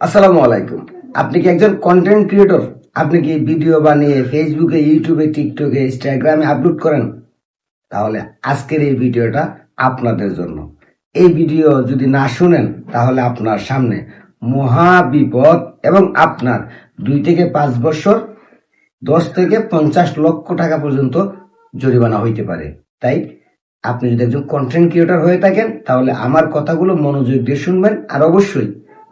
আসসালামু আলাইকুম। আপনি কি একজন কন্টেন্ট ক্রিয়েটর? আপনি কি ভিডিও বানিয়ে ফেসবুকে, ইউটিউবে, টিকটকে, ইনস্টাগ্রামে আপলোড করেন? তাহলে আজকের এই ভিডিওটা আপনাদের জন্য। এই ভিডিও যদি না শুনেন তাহলে আপনার সামনে মহা বিপদ এবং আপনার 2 থেকে 5 বছর 10 থেকে 50 লক্ষ টাকা পর্যন্ত জরিমানা হইতে পারে। তাই আপনি যদি একজন কন্টেন্ট ক্রিয়েটর হয়ে থাকেন তাহলে আমার কথাগুলো মনোযোগ দিয়ে শুনবেন, আর অবশ্যই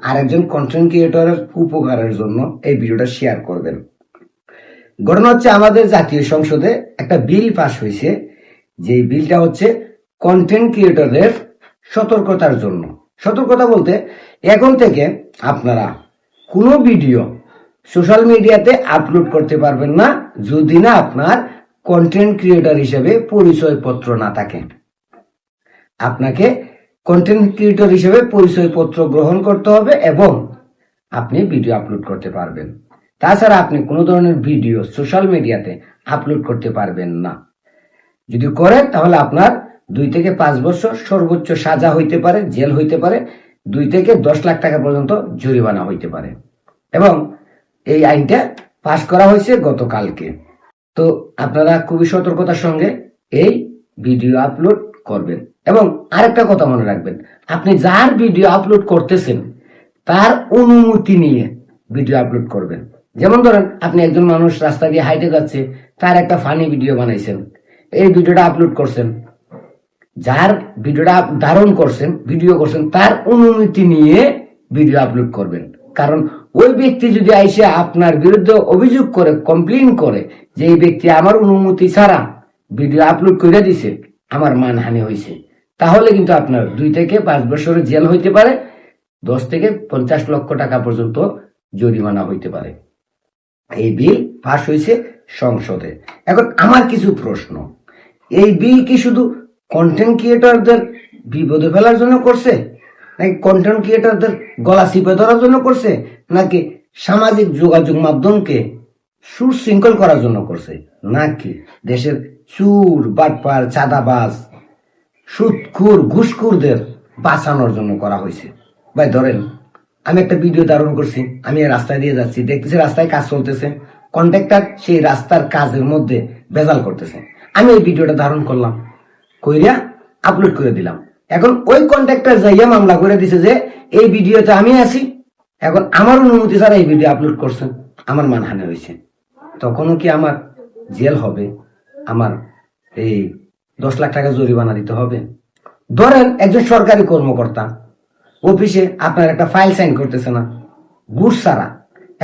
আরেকজন কন্টেন্ট ক্রিয়েটরের উপকারের জন্য এই ভিডিওটা শেয়ার করবেন। ঘটনা হচ্ছে, আমাদের জাতীয় সংসদে একটা বিল পাস হয়েছে, যে বিলটা হচ্ছে কন্টেন্ট ক্রিয়েটরদের সতর্কতার জন্য। সতর্কতা বলতে, এখন থেকে আপনারা কোনো ভিডিও সোশ্যাল মিডিয়াতে আপলোড করতে পারবেন না যদি না আপনার কন্টেন্ট ক্রিয়েটর হিসেবে পরিচয়পত্র না থাকে। আপনাকে কন্টেন্ট ক্রিয়েটর হিসেবে পরিচয়পত্র গ্রহণ করতে হবে এবং আপনি ভিডিও আপলোড করতে পারবেন। তাছাড়া আপনি কোনো ধরনের ভিডিও সোশ্যাল মিডিয়াতে আপলোড করতে পারবেন না। যদি করেন তাহলে আপনার 2 থেকে 5 বছর সর্বোচ্চ সাজা হইতে পারে, জেল হইতে পারে, 2 থেকে 10 লাখ টাকা পর্যন্ত জরিমানা হইতে পারে। এবং এই আইনটা পাশ করা হয়েছে গতকালকে। তো আপনারা খুবই সতর্কতার সঙ্গে এই ভিডিও আপলোড করবেন। এবং আরেকটা কথা মনে রাখবেন, আপনি যার ভিডিও আপলোড করতেছেন তার অনুমতি নিয়ে ভিডিও আপলোড করবেন। যেমন ধরেন, আপনি একজন মানুষ রাস্তা দিয়ে হাইটে যাচ্ছে, তার একটা ফানি ভিডিও বানাইছেন, এই ভিডিওটা আপলোড করছেন, যার ভিডিওটা ধারণ করছেন, ভিডিও করছেন, তার অনুমতি নিয়ে ভিডিও আপলোড করবেন। কারণ ওই ব্যক্তি যদি আইসে আপনার বিরুদ্ধে অভিযোগ করে, কমপ্লেন করে যে এই ব্যক্তি আমার অনুমতি ছাড়া ভিডিও আপলোড করে দিছে, আমার মানহানি হয়েছে, তাহলে কিন্তু আপনার 2 থেকে 5 বছরের জেল হইতে পারে, 10 থেকে 50 লক্ষ টাকা পর্যন্ত জরিমানা হইতে পারে। এই বিল পাস হয়েছে সংসদে। এখন আমার কিছু প্রশ্ন, এই বিল কি শুধু কন্টেন্ট ক্রিয়েটরদের বিপদে ফেলার জন্য করছে, নাকি কন্টেন্ট ক্রিয়েটরদের গলা চিপে ধরার জন্য করছে, নাকি সামাজিক যোগাযোগ মাধ্যমকে সুশৃঙ্খল করার জন্য করছে, নাকি দেশের চুর, বাটপার, চাঁদাবাজ, সুদখোর, ঘুষখোরদের বাঁচানোর জন্য করা হয়েছে? ভাই ধরেন, আমি একটা ভিডিও ধারণ করছি, আমি রাস্তায় দিয়ে যাচ্ছি, দেখতেছি রাস্তায় কাজ চলতেছে, কন্ট্রাক্টর সেই রাস্তার কাজের মধ্যে ভেজাল করতেছে, আমি এই ভিডিওটা ধারণ করলাম, কইরা আপলোড করে দিলাম। এখন ওই কন্ট্রাক্টর যাইয়া মামলা করে দিছে যে এই ভিডিওতে আমি আছি, এখন আমার অনুমতি ছাড়া এই ভিডিও আপলোড করছেন, আমার মানহানি হয়েছে, তখনও কি আমার জেল হবে? আমার এই 10 লাখ টাকা জরিমানা দিতে হবে? ধরেন একজন সরকারি কর্মকর্তা অফিসে আপনার একটা ফাইল সাইন করতেছে না ঘুষ ছাড়া,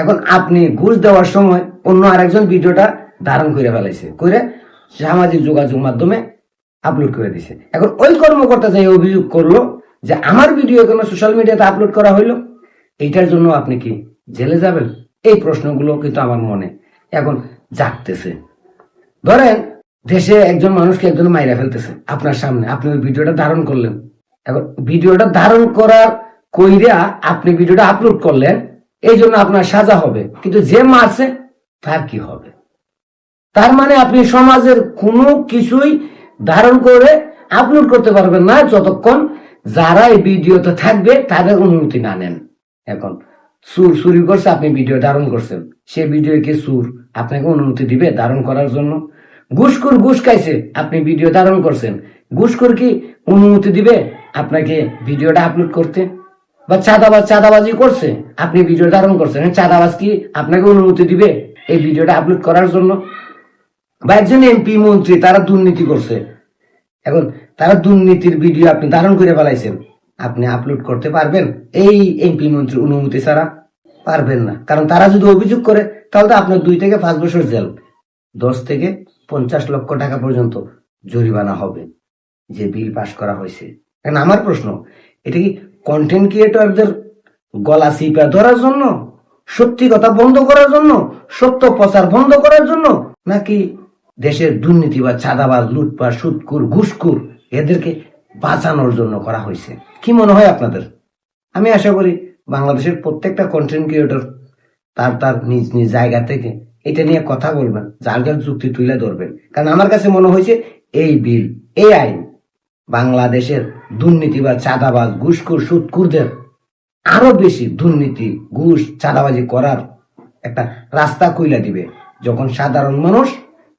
এখন আপনি ঘুষ দেওয়ার সময় অন্য আরেকজন ভিডিওটা ধারণ করে ফেলাইছে, করে সামাজিক যোগাযোগ মাধ্যমে আপলোড করে দিছে। এখন ওই কর্মকর্তা যাই অভিযোগ করলো যে আমার ভিডিও কেন সোশ্যাল মিডিয়াতে আপলোড করা হইলো, এইটার জন্য আপনি কি জেলে যাবেন? এই প্রশ্নগুলো কিন্তু আমার মনে এখন জাগতেছে। ধরেন দেশে একজন মানুষকে একজন মাইরা ফেলতেছে আপনার সামনে, আপনি ওই ভিডিওটা ধারণ করলেন, এখন ভিডিওটা ধারণ করার কইরা আপনি ভিডিওটা আপলোড করলেন, এই জন্য আপনার সাজা হবে, কিন্তু যে মারছে তার কি হবে? তার মানে আপনি সমাজের কোনো কিছুই ধারণ করে আপলোড করতে পারবেন না যতক্ষণ যারা এই ভিডিওতে থাকবে তাদের অনুমতি না নেন। এখন সুর চুরি করছে, আপনি ভিডিও ধারণ করছেন, সে ভিডিও কি সুর আপনাকে অনুমতি দিবে ধারণ করার জন্য? ঘুষখোর ঘুষ খাইছে, আপনি ভিডিও ধারণ করছেন, ঘুষখোর কি অনুমতি দিবে আপনাকে ভিডিওটা আপলোড করতে? বা চাঁদাবাজ চাঁদাবাজি করছে, আপনি ভিডিও ধারণ করছেন, চাঁদাবাজ কি আপনাকে অনুমতি দিবে এই ভিডিওটা আপলোড করার জন্য? বা একজন এমপি মন্ত্রী তারা দুর্নীতি করছে, এখন তারা দুর্নীতির ভিডিও আপনি ধারণ করে ফেলাইছেন, আপনি আপলোড করতে পারবেন এই এমপি মন্ত্রী অনুমতি ছাড়া? পারবেন না। কারণ তারা যদি অভিযোগ করে তাহলে তো আপনার 2 থেকে 5 বছর জেল, 10 থেকে 50 লক্ষ টাকা পর্যন্ত জরিমানা হবে, যে বিল পাস করা হয়েছে। এখন আমার প্রশ্ন, এটা কি কন্টেন্ট ক্রিয়েটরদের গলা চিপা ধরার জন্য, সত্যি কথা বন্ধ করার জন্য, সত্য প্রচার বন্ধ করার জন্য, নাকি দেশের দুর্নীতি বা চাঁদাবাজ, লুটপাট, সুদখোর, ঘুষখোর এদেরকে বাঁচানোর জন্য করা হয়েছে? কি মনে হয় আপনাদের? আমি আশা করি বাংলাদেশের প্রত্যেকটা কন্টেন্ট ক্রিয়েটর তার তার নিজ নিজ জায়গা থেকে এটা নিয়ে কথা বলবেন, যার যার যুক্তি তুলে ধরবেন। কারণ আমার কাছে মনে হয়েছে এই বিল, এই আইন বাংলাদেশের দুর্নীতি বা চাঁদাবাজ, ঘুষখোর, সুদখোরদের আরো বেশি দুর্নীতি, ঘুষ, চাঁদাবাজি করার একটা রাস্তা খুইলা দিবে। যখন সাধারণ মানুষ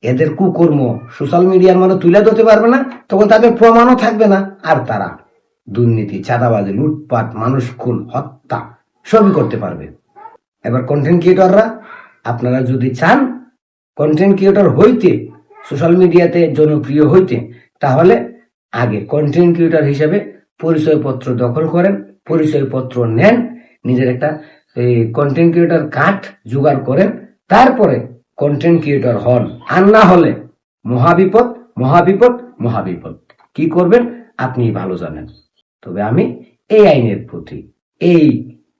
এদের কুকর্ম সোশ্যাল মিডিয়ার মধ্যে তুলে ধরতে পারবে না, তখন তাদের প্রমাণও থাকবে না, আর তারা দুর্নীতি, চাঁদাবাজি, লুটপাট, মানুষ খুন, হত্যা সবই করতে পারবে। এবার কন্টেন্ট ক্রিয়েটররা, আপনারা যদি চান কন্টেন্ট ক্রিয়েটর হইতে, সোশ্যাল মিডিয়াতে জনপ্রিয় হইতে, তাহলে আগে কন্টেন্ট ক্রিয়েটর হিসেবে পরিচয়পত্র দখল করেন, পরিচয়পত্র নেন, নিজের একটা কন্টেন্ট ক্রিয়েটর কার্ড জোগাড় করেন, তারপরে কন্টেন্ট ক্রিয়েটর হন। আর না হলে মহাবিপদ, মহাবিপদ, মহাবিপদ। কি করবেন আপনি ভালো জানেন। তবে আমি এই আইনের প্রতি, এই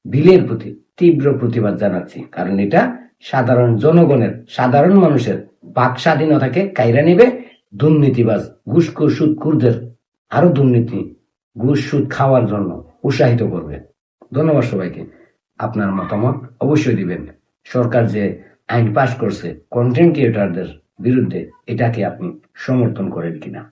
বিলের প্রতি তীব্র প্রতিবাদ জানাচ্ছি, কারণ এটা সাধারণ জনগণের, সাধারণ মানুষের বাক স্বাধীনতাকে কাইরা নেবে। দুর্নীতিবাজ, ঘুষখোর, সুদখোরদের আরো দুর্নীতি, ঘুষ, সুদ খাওয়ার জন্য উৎসাহিত করবে। ধন্যবাদ সবাইকে। আপনার মতামত অবশ্যই দিবেন। সরকার যে আইন পাশ করছে কন্টেন্ট ক্রিয়েটরদের বিরুদ্ধে, এটাকে আপনি সমর্থন করেন কিনা।